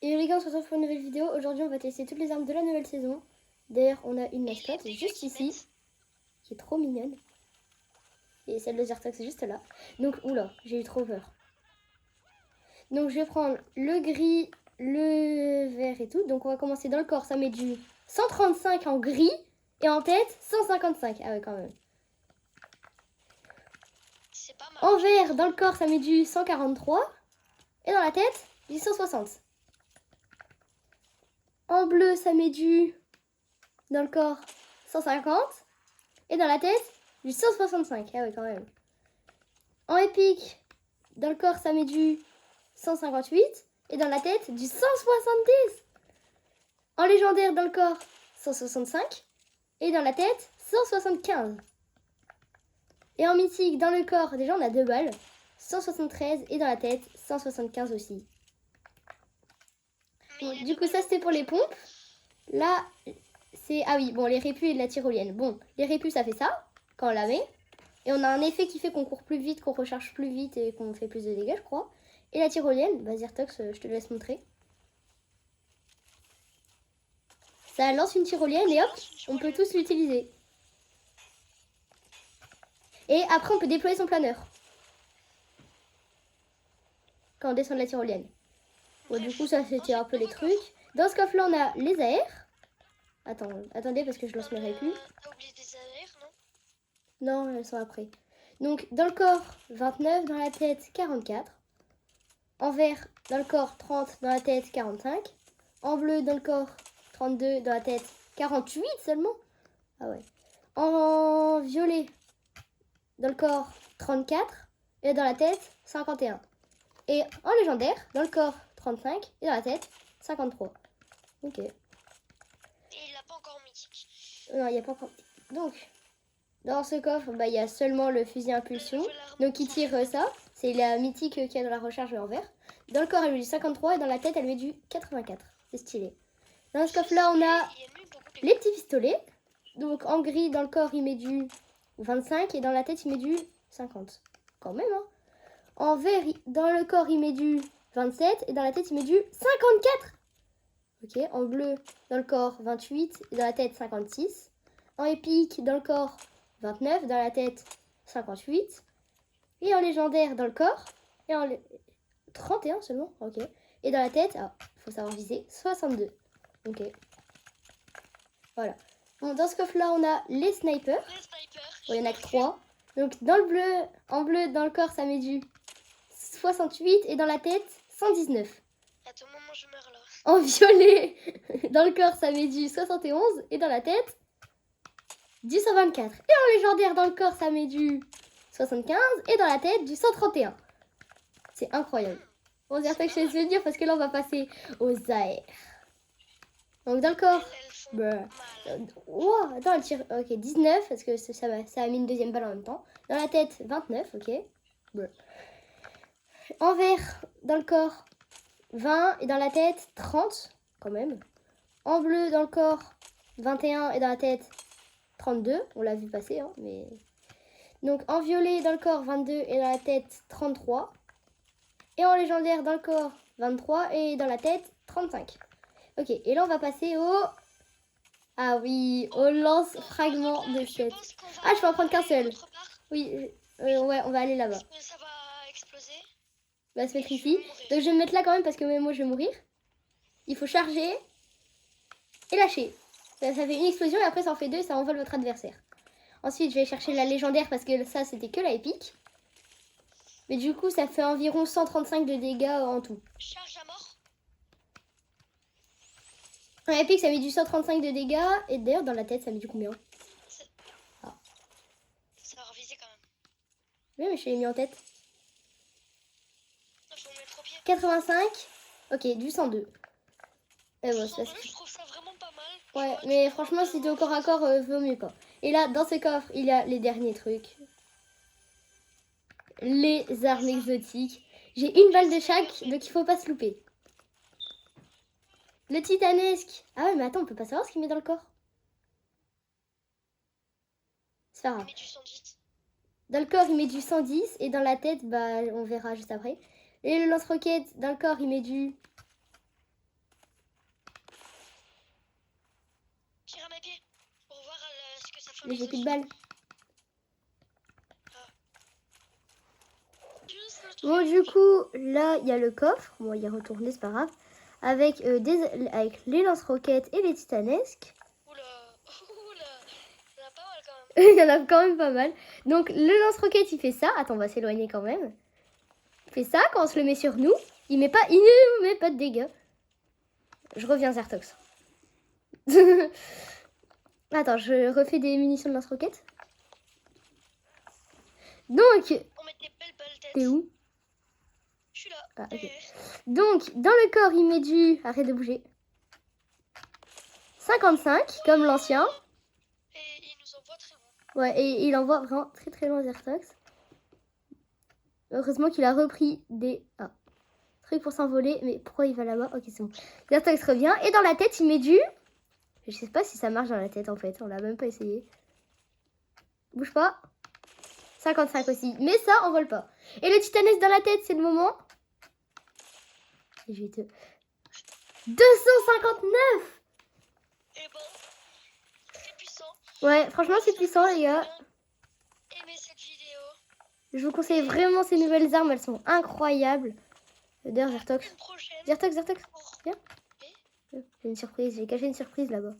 Et les gars, on se retrouve pour une nouvelle vidéo. Aujourd'hui, on va tester toutes les armes de la nouvelle saison. D'ailleurs, on a une mascotte juste ici, qui est trop mignonne. Et celle de Zertox juste là. Donc, oula, j'ai eu trop peur. Donc, je vais prendre le gris, le vert et tout. Donc, on va commencer dans le corps. Ça met du 135 en gris. Et en tête, 155. Ah ouais, quand même. C'est pas mal. En vert, dans le corps, ça met du 143. Et dans la tête, du 160. En bleu, ça met du, dans le corps, 150. Et dans la tête, du 165. Ah ouais, quand même. En épique, dans le corps, ça met du 158. Et dans la tête, du 170. En légendaire, dans le corps, 165. Et dans la tête, 175. Et en mythique, dans le corps, déjà, on a 2 balles. 173. Et dans la tête, 175 aussi. Bon, du coup, ça, c'était pour les pompes. Là, c'est... Ah oui, bon, les répus et la tyrolienne. Bon, les répus, ça fait ça, quand on la met. Et on a un effet qui fait qu'on court plus vite, qu'on recharge plus vite et qu'on fait plus de dégâts, je crois. Et la tyrolienne, bah Zertox, je te laisse montrer. Ça lance une tyrolienne et hop, on peut tous l'utiliser. Et après, on peut déployer son planeur. Quand on descend de la tyrolienne. Bon, du coup, ça, c'était un peu les trucs. Dans ce coffre-là, on a les AR. Attendez, parce que je lance mes répus. T'as oublié des AR, non? Non, elles sont après. Donc, dans le corps, 29. Dans la tête, 44. En vert, dans le corps, 30. Dans la tête, 45. En bleu, dans le corps, 32. Dans la tête, 48 seulement. Ah ouais. En violet, dans le corps, 34. Et dans la tête, 51. Et en légendaire, dans le corps, 35. Et dans la tête, 53. Ok. Et il n'a pas encore mythique. Non, il n'y a pas encore... Donc, dans ce coffre, bah, il y a seulement le fusil impulsion. Donc, il tire ça. C'est la mythique qui a dans la recharge en vert. Dans le corps, elle met du 53 et dans la tête, elle met du 84. C'est stylé. Dans ce coffre-là, on a les petits pistolets. Donc, en gris, dans le corps, il met du 25 et dans la tête, il met du 50. Quand même, hein. En vert, dans le corps, il met du 27 et dans la tête, il met du 54. Ok, en bleu, dans le corps, 28 et dans la tête, 56. En épique, dans le corps, 29, dans la tête, 58. Et en légendaire, dans le corps, et en 31 seulement, ok. Et dans la tête, faut savoir viser, 62. Ok. Voilà. Bon, dans ce coffre-là, on a les snipers. Bon, il y en a que 3. Donc, dans le bleu, en bleu, dans le corps, ça met du 68 et dans la tête, 119. Attends, moment, je meurs là. En violet, dans le corps, ça met du 71 et dans la tête, du 124. Et en légendaire, dans le corps, ça met du 75 et dans la tête, du 131. C'est incroyable. On dirait que je laisse le dire parce que là, on va passer aux AR. Donc, dans le corps, wow, attends, elle tire. Ok, 19 parce que ça a mis une deuxième balle en même temps. Dans la tête, 29, ok. En vert, dans le corps, 20 et dans la tête, 30 quand même. En bleu, dans le corps, 21 et dans la tête, 32. On l'a vu passer, hein, mais... Donc, en violet, dans le corps, 22 et dans la tête, 33. Et en légendaire, dans le corps, 23 et dans la tête, 35. Ok, et là, on va passer au... Ah oui, au lance-fragment de 7. Ah, je peux en prendre qu'un seul. Oui, ouais, on va aller là-bas. Ça va exploser. On va se mettre ici. Donc, je vais me mettre là quand même parce que même moi, je vais mourir. Il faut charger et lâcher. Ça fait une explosion et après, ça en fait 2 et ça envole votre adversaire. Ensuite, je vais chercher la légendaire parce que ça, c'était que la épique. Mais du coup, ça fait environ 135 de dégâts en tout. Charge à mort. En épique, ça met du 135 de dégâts. Et d'ailleurs, dans la tête, ça met du combien? Ça va reviser quand même. Oui, mais je l'ai mis en tête. Non, faut me mettre au pied. 85. Ok, du 102. Et bon, ça, je trouve ça vraiment pas mal. ouais, mais franchement, si t'es au corps à corps, vaut mieux pas. Et là, dans ce coffre, il y a les derniers trucs. Les armes exotiques. J'ai une balle de chaque, donc il faut pas se louper. Le titanesque. Ah ouais, mais attends, on peut pas savoir ce qu'il met dans le corps. C'est pas grave. Dans le corps, il met du 110 et dans la tête, bah, on verra juste après. Et le lance-roquette, dans le corps, il met du copier pour voir ce que ça fait. Mais j'ai plus de balles. Bon, du coup, là, il y a le coffre. Bon, il est retourné, c'est pas grave. Avec, avec les lance-roquettes et les titanesques. Oula, oula, il y en a pas mal quand même. Il y en a quand même pas mal. Donc, le lance-roquette, il fait ça. Attends, on va s'éloigner quand même. Il fait ça, quand on se le met sur nous, il met pas de dégâts. Je reviens, Zertox. Attends, je refais des munitions de lance-roquettes. Donc, On met des belles têtes. t'es où? Je suis là. Ah, ok. derrière. Donc, dans le corps, il met du... Arrête de bouger. 55, comme l'ancien. Et il nous envoie très loin. Ouais, et il envoie vraiment très très loin Zertox. Heureusement qu'il a repris des trucs pour s'envoler. Mais pourquoi il va là-bas? Ok, c'est bon. Zertox revient. Et dans la tête, il met du... Je sais pas si ça marche dans la tête, en fait. On l'a même pas essayé. Bouge pas. 55 aussi. Mais ça, on vole pas. Et le titanesque dans la tête, c'est le moment. Et je vais te... 259. Et bon, très puissant. Ouais, franchement, c'est puissant, les gars. Aimez cette vidéo. Je vous conseille vraiment ces nouvelles armes. Elles sont incroyables. D'ailleurs, Zertox. Une prochaine. Zertox, pour- viens. Oui. J'ai une surprise. J'ai caché une surprise là-bas.